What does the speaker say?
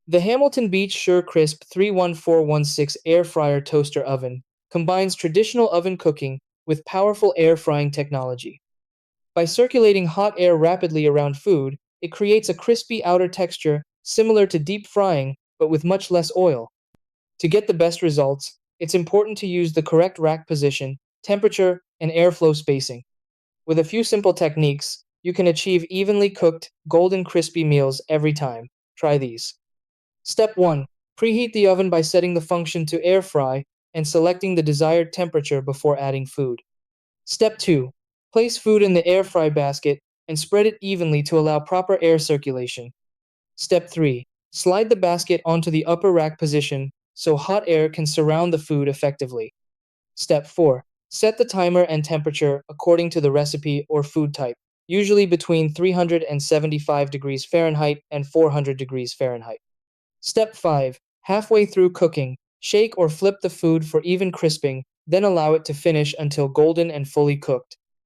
The Hamilton Beach Sure Crisp 31416 Air Fryer Toaster Oven combines traditional oven cooking with powerful air frying technology. By circulating hot air rapidly around food, it creates a crispy outer texture similar to deep frying, but with much less oil. To get the best results, it's important to use the correct rack position, temperature, and airflow spacing. With a few simple techniques, you can achieve evenly cooked, golden crispy meals every time. Try these. Step 1. Preheat the oven by setting the function to air fry and selecting the desired temperature before adding food. Step 2. Place food in the air fry basket and spread it evenly to allow proper air circulation. Step 3. Slide the basket onto the upper rack position so hot air can surround the food effectively. Step 4. Set the timer and temperature according to the recipe or food type, usually between 375 degrees Fahrenheit and 400 degrees Fahrenheit. Step 5. Halfway through cooking, shake or flip the food for even crisping, then allow it to finish until golden and fully cooked.